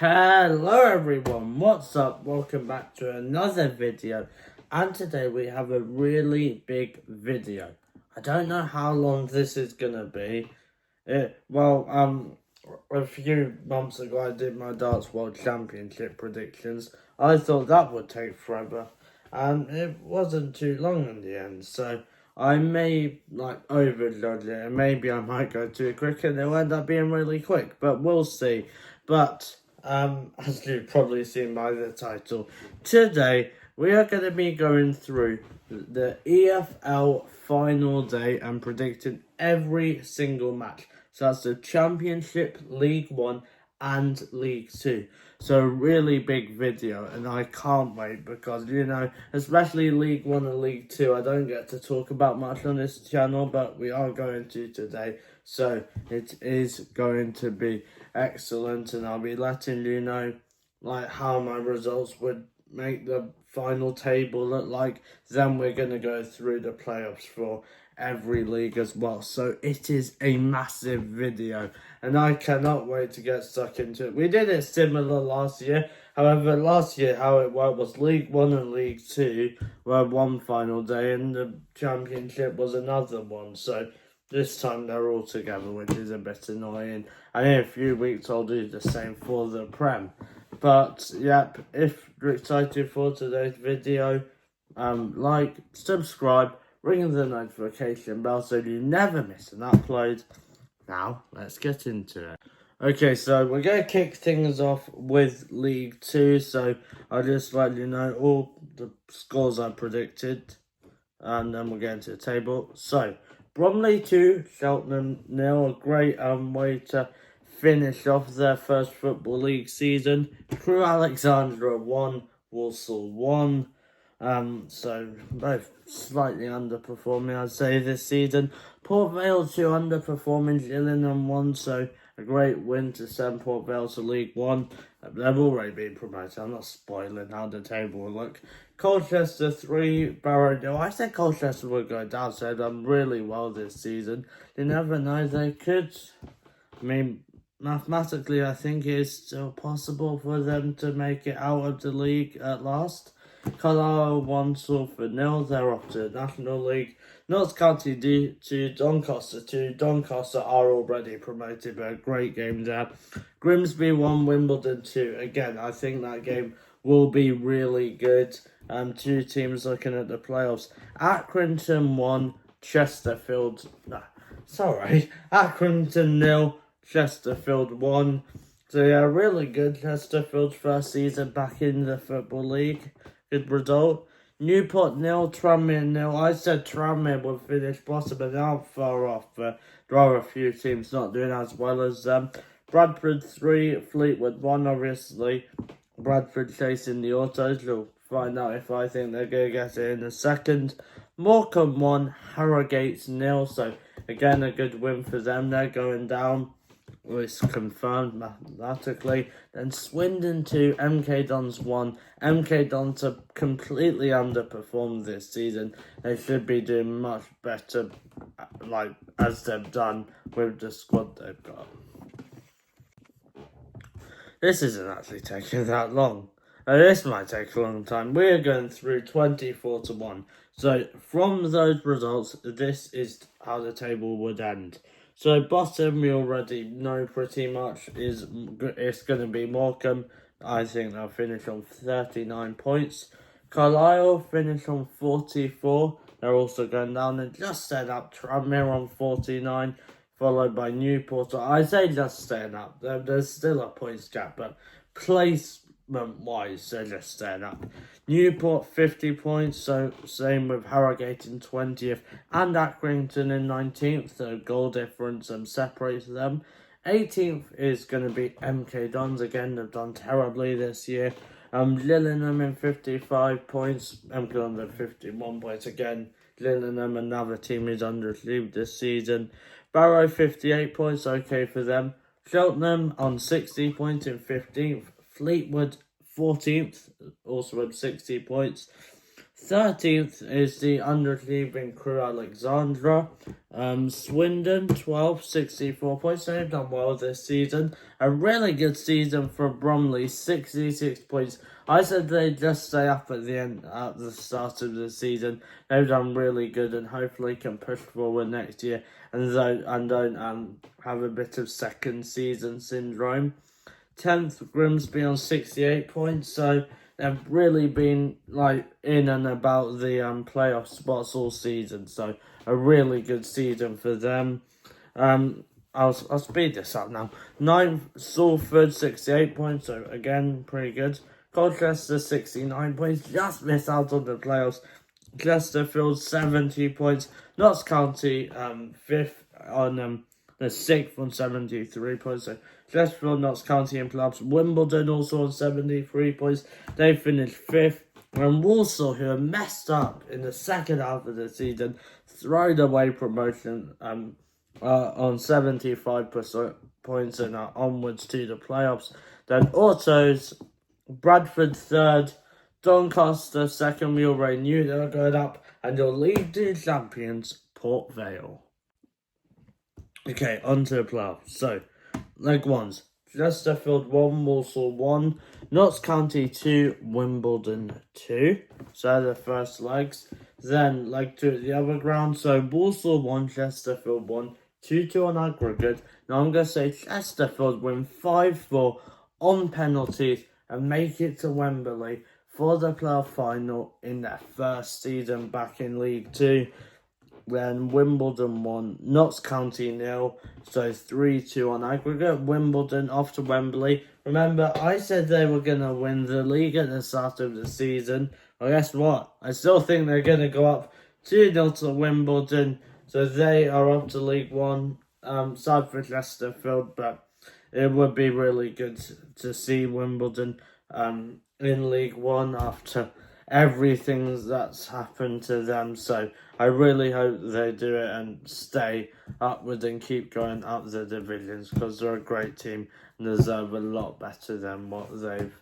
Hello everyone, what's up? Welcome back to another video, and today we have a really big video. I don't know how long this is gonna be. A few months ago I did my Darts World Championship predictions. I thought that would take forever, and it wasn't too long in the end, so I may overjudge it, and maybe I might go too quick and it'll end up being really quick, but we'll see. But as you've probably seen by the title, today we are going to be going through the EFL Final Day and predicting every single match. So that's the Championship, League 1 and League 2. So really big video, and I can't wait because, especially League 1 and League 2, I don't get to talk about much on this channel, but we are going to today. So it is going to be excellent, and I'll be letting you know how my results would make the final table look like. Then we're going to go through the playoffs for every league as well. So it is a massive video, and I cannot wait to get stuck into it. We did it similar last year. However, last year how it worked was League 1 and League 2 were one final day, and the Championship was another one. So this time they're all together, which is a bit annoying. And in a few weeks I'll do the same for the Prem. But yep, if you're excited for today's video, like, subscribe, ring the notification bell so you never miss an upload. Now, let's get into it. Okay, so we're going to kick things off with League 2. So I'll just let you know all the scores I predicted, and then we'll get into the table. So Bromley 2, Cheltenham 0, a great way to finish off their first Football League season. Crewe Alexandra 1, Walsall 1. So both slightly underperforming, I'd say, this season. Port Vale 2 underperforming, Gillingham 1, so a great win to send Port Vale to League 1. They've already been promoted. I'm not spoiling how the table will look. Colchester 3, Barrow 0. I said Colchester would go down, so they've done really well this season. You never know, they could. I mean, mathematically, I think it is still possible for them to make it out of the league at last. Carlisle 1, Salford 0. They're off to the National League. Notts County 2, Doncaster 2. Doncaster are already promoted, but a great game there. Grimsby 1, Wimbledon 2. Again, I think that game will be really good. Two teams looking at the playoffs. Accrington 1, Chesterfield. Accrington 0, Chesterfield 1. So yeah, really good. Chesterfield's first season back in the Football League. Good result. Newport 0, Tranmere 0. I said Tranmere would finish bottom, but they aren't far off. There are a few teams not doing as well as them. Bradford 3, Fleetwood 1, obviously. Bradford chasing the autos. You'll find out if I think they're going to get it in a second. Morecambe 1, Harrogate 0. So again, a good win for them. They're going down. It's confirmed mathematically. Then Swindon 2, MK Dons 1. MK Dons have completely underperformed this season. They should be doing much better, as they've done with the squad they've got. This isn't actually taking that long. This might take a long time. We're going through 24 to 1. So from those results, this is how the table would end. So bottom, we already know pretty much it's going to be Morecambe. I think they'll finish on 39 points. Carlisle finish on 44. They're also going down and just set up. Tranmere on 49, followed by Newport. So I say just staying up. There's still a points gap, but placement-wise, they're just staying up. Newport 50 points, so same with Harrogate in 20th and Accrington in 19th, so goal difference separates them. 18th is going to be MK Dons. Again, they've done terribly this year. Gillingham in 55 points, MK Dons at 51 points. Again, Gillingham, another team who's underachieved this season. Barrow 58 points, okay for them. Cheltenham on 60 points in 15th. Fleetwood 14th, also with 60 points. 13th is the underachieving Crew Alexandra. Swindon 12th, 64 points. They've done well this season. A really good season for Bromley, 66 points. I said they'd just stay up at the start of the season. They've done really good and hopefully can push forward next year and don't have a bit of second season syndrome. 10th, Grimsby on 68 points, so they've really been in and about the playoff spots all season, so a really good season for them. I'll speed this up now. 9th, Salford 68 points, so again pretty good. Colchester 69 points, just missed out on the playoffs. Chesterfield 70 points. Notts County 5th on the 6th on 73 points. So Chesterfield, Notts County and clubs. Wimbledon also on 73 points. They finished 5th. And Walsall, who are messed up in the second half of the season, throwed away promotion on 75% points and are onwards to the playoffs. Then Autos, Bradford 3rd, Doncaster 2nd. We already knew they were going up. And your League 2 champions, Port Vale. Okay, on to the playoffs. So, Leg 1s. Chesterfield 1, Walsall 1, Notts County 2, Wimbledon 2. So the first legs. Then Leg 2 at the other ground. So Walsall 1, Chesterfield 1, 2-2 on aggregate. Now I'm going to say Chesterfield win 5-4 on penalties and make it to Wembley for the playoff final in their first season back in League 2. Then Wimbledon 1, Notts County 0, so 3-2 on aggregate. Wimbledon off to Wembley. Remember, I said they were going to win the league at the start of the season. Well, guess what? I still think they're going to go up 2-0 to Wimbledon, so they are up to League 1. Sad for Chesterfield, but it would be really good to see Wimbledon in League 1 after everything that's happened to them. So I really hope they do it and stay upwards and keep going up the divisions, because they're a great team and deserve a lot better than what they've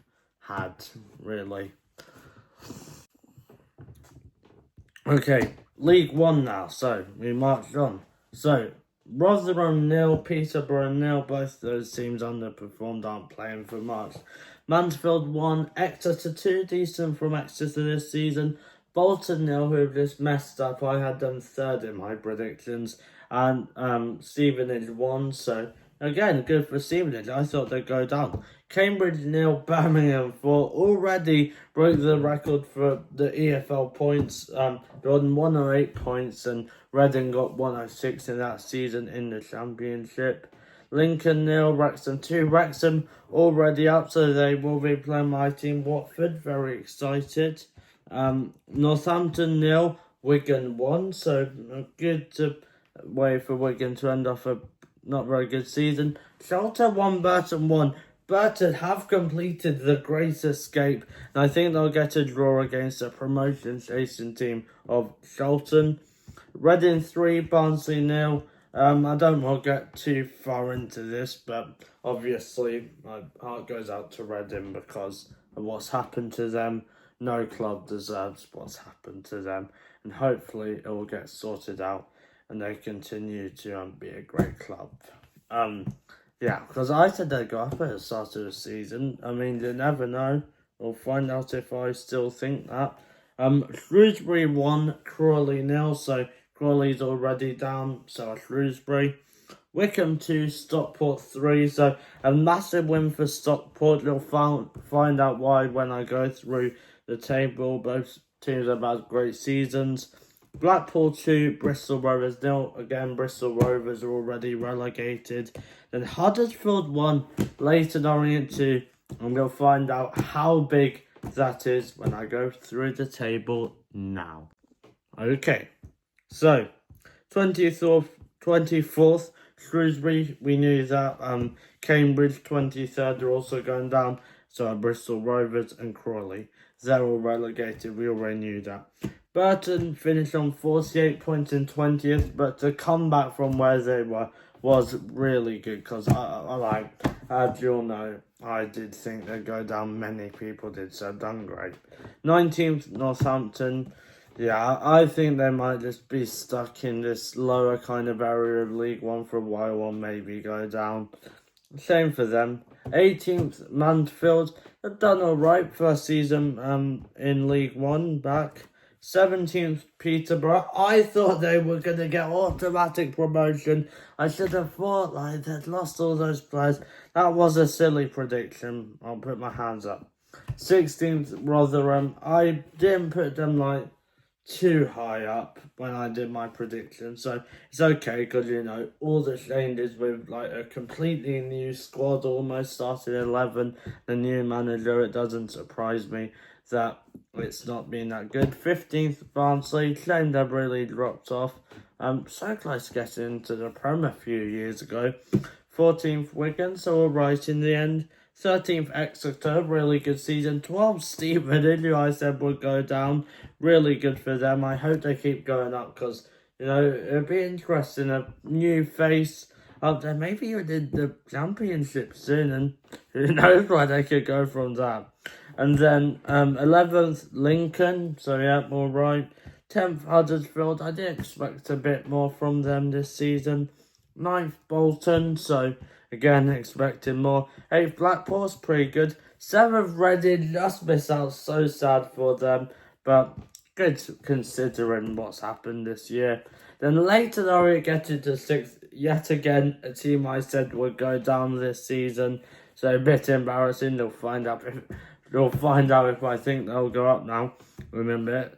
had, really. Okay, League 1 now, so we march on. So Rotherham 0, Peterborough 0, both those teams underperformed, aren't playing for March. Mansfield 1, Exeter 2, decent from Exeter this season. Bolton 0, who have just messed up. I had them 3rd in my predictions. And Stevenage 1, so again, good for Stevenage. I thought they'd go down. Cambridge 0, Birmingham 4, already broke the record for the EFL points. Jordan 108 points and Reading got 106 in that season in the Championship. Lincoln 0, Wrexham 2. Wrexham already up, so they will be playing my team Watford. Very excited. Northampton 0, Wigan 1. So a good way for Wigan to end off a not very good season. Shelter 1, Burton 1. Burton have completed the Great Escape, and I think they'll get a draw against the promotion-chasing team of Shelton. Reading 3, Barnsley 0. I don't want to get too far into this, but obviously my heart goes out to Reading because of what's happened to them. No club deserves what's happened to them, and hopefully it will get sorted out and they continue to be a great club. Yeah, because I said they'd go up at the start of the season. I mean, you never know. We'll find out if I still think that. Shrewsbury 1, Crawley 0, so Crawley's already down, so Shrewsbury. Wickham 2, Stockport 3, so a massive win for Stockport. You'll find out why when I go through the table. Both teams have had great seasons. Blackpool 2, Bristol Rovers 0. Again, Bristol Rovers are already relegated. Then Huddersfield 1, Leyton Orient 2. And we'll find out how big that is when I go through the table now. Okay, so 24th, Shrewsbury, we knew that. Cambridge 23rd are also going down. So are Bristol Rovers and Crawley. They're all relegated, we already knew that. Burton finished on 48 points in 20th, but to come back from where they were was really good, because As you'll know, I did think they'd go down. Many people did, so done great. 19th, Northampton. Yeah, I think they might just be stuck in this lower kind of area of League One for a while, or maybe go down. Shame for them. 18th, Mansfield. They've done alright first season in League One back. 17th, Peterborough. I thought they were going to get automatic promotion. I should have thought like they'd lost all those players. That was a silly prediction. I'll put my hands up. 16th, Rotherham. I didn't put them like too high up when I did my prediction, so it's okay because you know all the changes with like a completely new squad, almost starting 11, the new manager. It doesn't surprise me that it's not been that good. 15th, Barnsley. Shame they've really dropped off. So close getting into the Prem a few years ago. 14th, Wigan, so alright in the end. 13th, Exeter, really good season. 12th, Stevenage, who I said would go down. Really good for them. I hope they keep going up because, you know, it'd be interesting. A new face up there. Maybe even in the championship soon, and who knows where they could go from that. And then 11th, Lincoln. So, yeah, all right. 10th, Huddersfield. I did expect a bit more from them this season. 9th, Bolton. So, again, expecting more. 8th, Blackpool's pretty good. 7th, Reading. Just missed out. So sad for them. But good considering what's happened this year. Then later, we get into 6th. Yet again, a team I said would go down this season. So, a bit embarrassing. You'll find out if I think they'll go up now. Remember,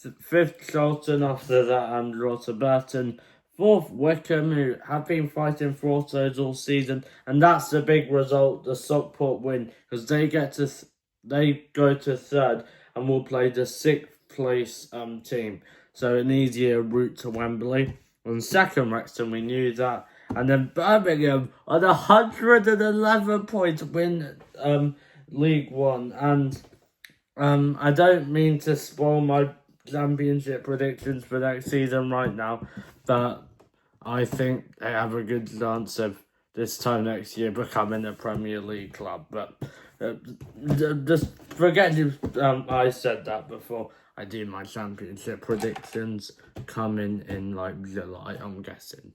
5th, Charlton. After that, draw to Burton. 4th, Wickham, who have been fighting for autos all season, and that's the big result, the Stockport win, because they go to 3rd and will play the 6th place team, so an easier route to Wembley. And 2nd, Wrexham, we knew that, and then Birmingham on 111 points win League One, and I don't mean to spoil my championship predictions for next season right now, but I think they have a good chance of this time next year becoming a Premier League club. But just forget I said that before I do my championship predictions coming in like July, I'm guessing.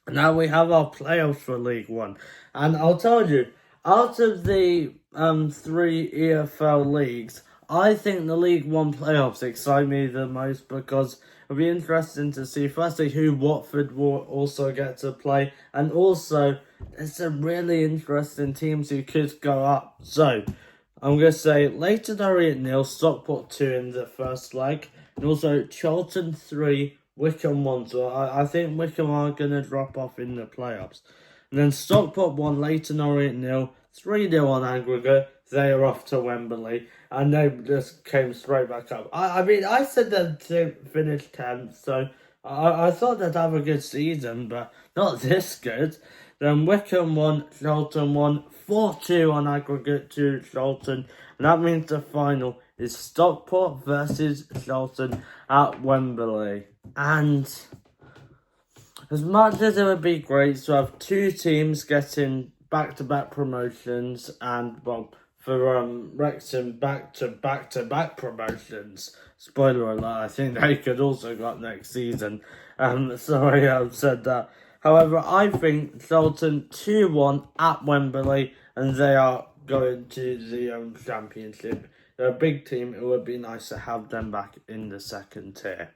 Now we have our playoffs for League One, and I'll tell you, out of the 3 EFL leagues, I think the League One playoffs excite me the most because it'll be interesting to see, firstly, who Watford will also get to play, and also there's some really interesting teams who could go up. So, I'm going to say Leighton Orient 0, Stockport 2 in the first leg, and also Charlton 3, Wickham 1. So, I think Wickham are going to drop off in the playoffs. And then Stockport 1, Leighton Orient 0, 3-0 on aggregate. They are off to Wembley, and they just came straight back up. I mean, I said they'd finish 10th, so I thought they'd have a good season, but not this good. Then Wickham 1, Charlton 1, 4-2 on aggregate to Charlton, and that means the final is Stockport versus Charlton at Wembley. And as much as it would be great to have 2 teams getting back-to-back promotions, and, well, for Wrexham back-to-back promotions. Spoiler alert, I think they could also go up next season. Sorry I've said that. However, I think Charlton 2-1 at Wembley, and they are going to the championship. They're a big team. It would be nice to have them back in the 2nd tier.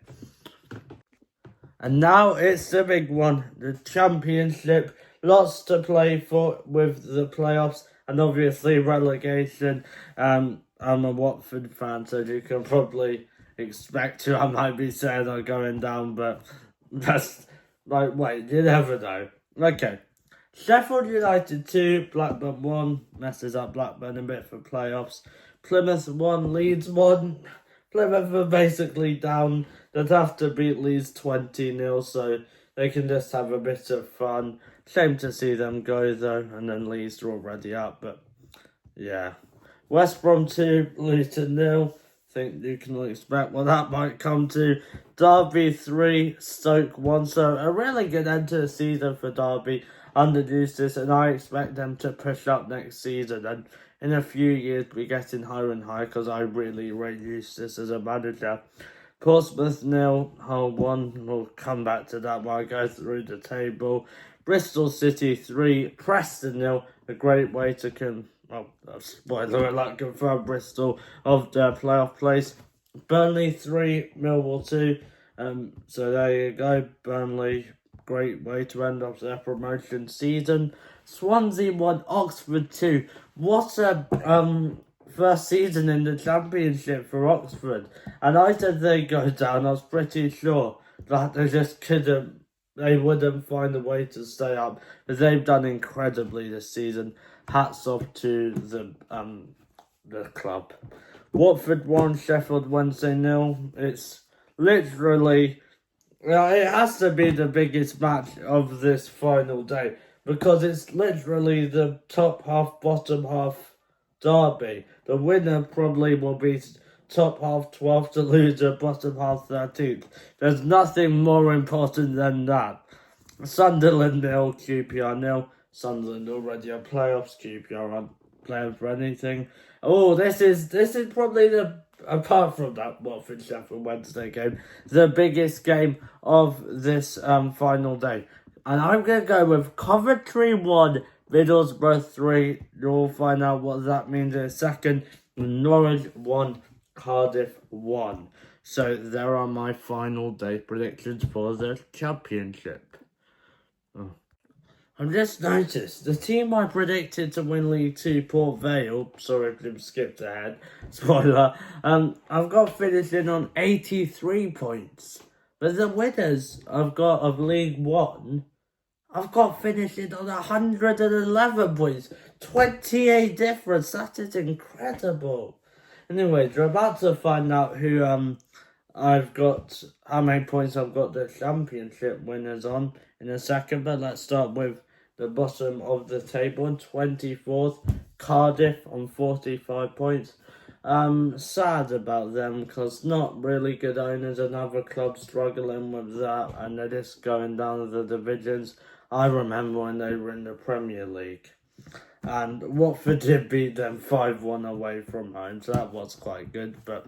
And now it's the big one, the championship. Lots to play for with the playoffs and obviously relegation. I'm a Watford fan, so you can probably expect who I might be saying are going down, but that's like, wait, you never know. Okay. Sheffield United 2, Blackburn 1, messes up Blackburn a bit for playoffs. Plymouth 1, Leeds 1. Plymouth are basically down. They'd have to beat Leeds 20-0, so they can just have a bit of fun. Shame to see them go, though, and then Leeds are already up, but yeah. West Brom 2, Luton 0. Think you can expect what that might come to. Derby 3, Stoke 1. So a really good end to the season for Derby. under Eustace, and I expect them to push up next season. And in a few years, be getting higher and higher because I really rate Eustace as a manager. Portsmouth 0, Hull 1. We'll come back to that while I go through the table. Bristol City 3, Preston 0. A great way to spoiler alert, confirm Bristol of their playoff place. Burnley 3, Millwall 2. So there you go, Burnley. Great way to end off their promotion season. Swansea 1, Oxford 2. What a first season in the Championship for Oxford. And I said they'd go down. I was pretty sure that they just couldn't. They wouldn't find a way to stay up. But they've done incredibly this season. Hats off to the club. Watford 1, Sheffield Wednesday 0. It's literally, it has to be the biggest match of this final day because it's literally the top half, bottom half derby. The winner probably will be top half 12th, the loser bottom half 13th. There's nothing more important than that. Sunderland 0, QPR 0. Sunderland already are playoffs, QPR aren't playing for anything. Oh, this is probably apart from that Watford Sheffield Wednesday game, the biggest game of this final day. And I'm going to go with Coventry 1, Middlesbrough 3. You'll find out what that means in a second. Norwich 1, Cardiff 1. So there are my final day predictions for the Championship. I've just noticed the team I predicted to win League 2, Port Vale. Sorry if I've skipped ahead. Spoiler. I've got finishing on 83 points. But the winners I've got of League 1, I've got finishing on 111 points. 28 difference. That is incredible. Anyways, we're about to find out who I've got, how many points I've got the Championship winners on in a second. But let's start with the bottom of the table. 24th, Cardiff on 45 points. Sad about them because not really good owners. Another club struggling with that, and they're just going down the divisions. I remember when they were in the Premier League. And Watford did beat them 5-1 away from home, so that was quite good, but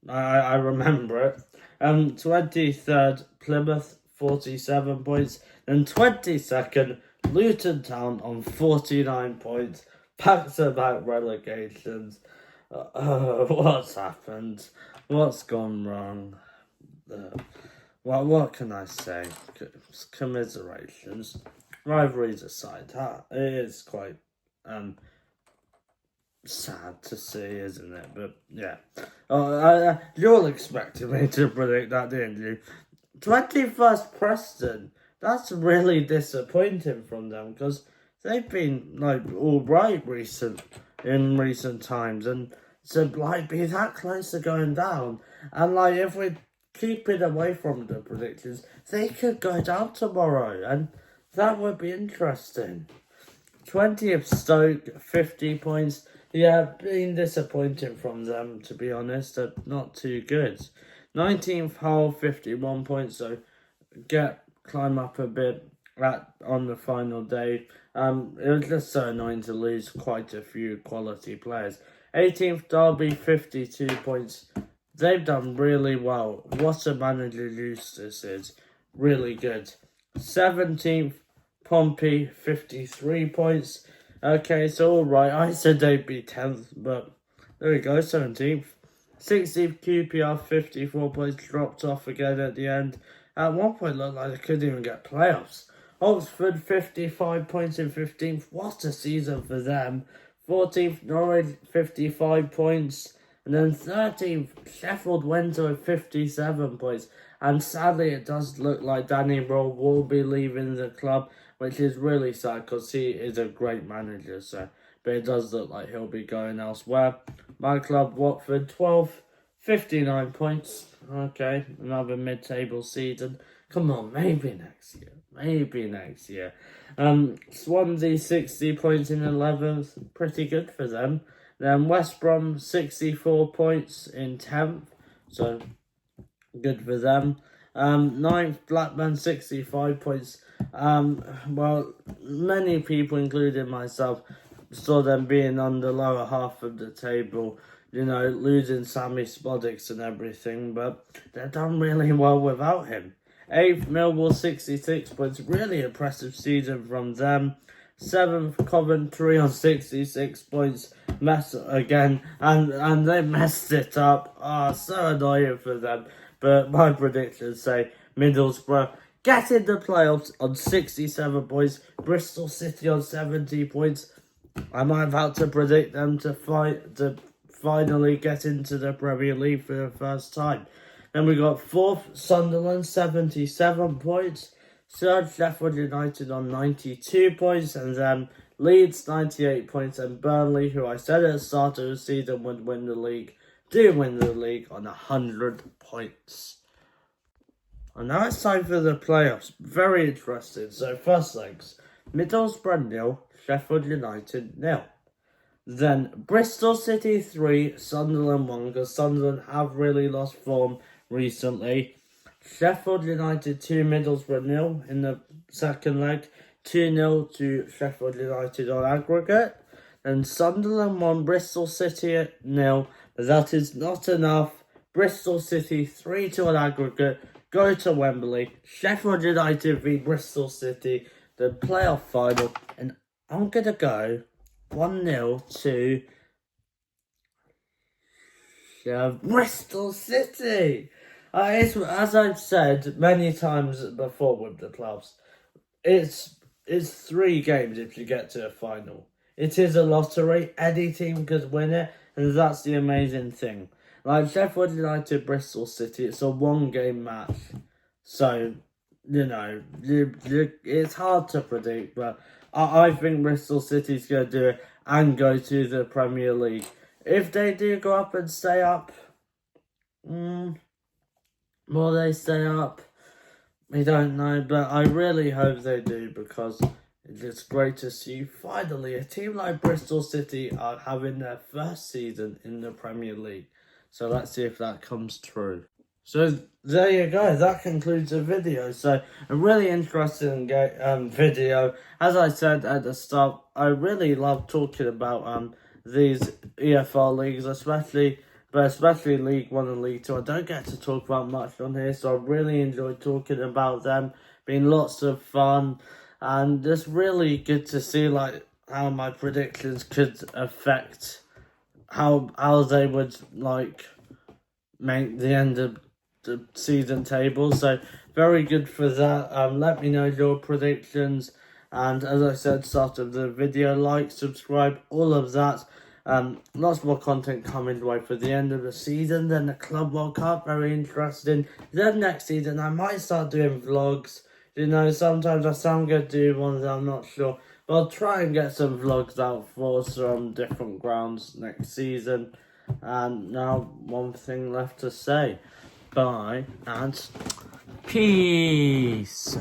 I remember it. 23rd, Plymouth, 47 points. Then 22nd, Luton Town on 49 points. Back-to-back relegations. What's happened? What's gone wrong? What can I say? Commiserations. Rivalries aside, it is quite sad to see, isn't it? But yeah, you all expected me to predict that, didn't you? 21st Preston. That's really disappointing from them because they've been all right in recent times, and to be that close to going down, and if we keep it away from the predictions, they could go down tomorrow, and that would be interesting. 20th Stoke, 50 points. Yeah, been disappointing from them, to be honest. They're not too good. 19th Hull, 51 points. So climb up a bit on the final day. It was just so annoying to lose quite a few quality players. 18th Derby, 52 points. They've done really well. What a manager Eustace is. Really good. 17th Pompey, 53 points. Okay, so alright. I said they'd be 10th, but there we go, 17th. 16th QPR, 54 points, dropped off again at the end. At one point, looked like they couldn't even get playoffs. Oxford, 55 points in 15th. What a season for them. 14th, Norwich, 55 points. And then 13th, Sheffield Wednesday, 57 points. And sadly, it does look like Danny Rowe will be leaving the club, which is really sad because he is a great manager. But it does look like he'll be going elsewhere. My club, Watford, 12th, 59 points. Okay, another mid-table season. Come on, maybe next year. Swansea, 60 points in 11th. Pretty good for them. Then West Brom, 64 points in 10th. So, good for them. 9th, Blackburn, 65 points. Well, many people, including myself, saw them being on the lower half of the table, losing Sammy Spodix and everything, but they've done really well without him. 8th, Millwall, 66 points. Really impressive season from them. 7th, Coventry on 66 points. Mess again, and they messed it up. So annoying for them. But my predictions say Middlesbrough get in the playoffs on 67 points. Bristol City on 70 points. Am I about to predict them to finally get into the Premier League for the first time? Then we got 4th, Sunderland, 77 points. 3rd, Sheffield United on 92 points. And then Leeds, 98 points. And Burnley, who I said at the start of the season would win the league, do win the league on 100 points. And now it's time for the playoffs. Very interesting. So, first legs. Middlesbrough 0, Sheffield United 0. Then Bristol City 3, Sunderland 1, because Sunderland have really lost form recently. Sheffield United 2, Middlesbrough 0 in the second leg. 2-0 to Sheffield United on aggregate. And Sunderland 1, Bristol City 0. But that is not enough. Bristol City 3-2 on aggregate. Go to Wembley. Sheffield United v Bristol City, the playoff final. And I'm going to go 1-0 to Bristol City. As I've said many times before with the playoffs, it's 3 games if you get to a final. It is a lottery. Any team could win it, and that's the amazing thing. Like Sheffield United, Bristol City, it's a 1-game match. So, it's hard to predict, but I think Bristol City's going to do it and go to the Premier League. If they do go up and stay up, will they stay up? We don't know, but I really hope they do, because it's great to see finally a team like Bristol City are having their first season in the Premier League. So let's see if that comes true. So there you go, that concludes the video. So a really interesting video. As I said at the start, I really love talking about these EFL leagues, especially League 1 and League 2. I don't get to talk about much on here, so I really enjoyed talking about them. Been lots of fun, and it's really good to see how my predictions could affect how they would make the end of the season table. So very good for that. Let me know your predictions, and as I said start of the video, like, subscribe, all of that. Lots more content coming away for the end of the season. Then the Club World Cup, very interesting. Then next season I might start doing vlogs. Sometimes I sound good do ones, I'm not sure. But I'll try and get some vlogs out for some different grounds next season. And now one thing left to say. Bye and peace.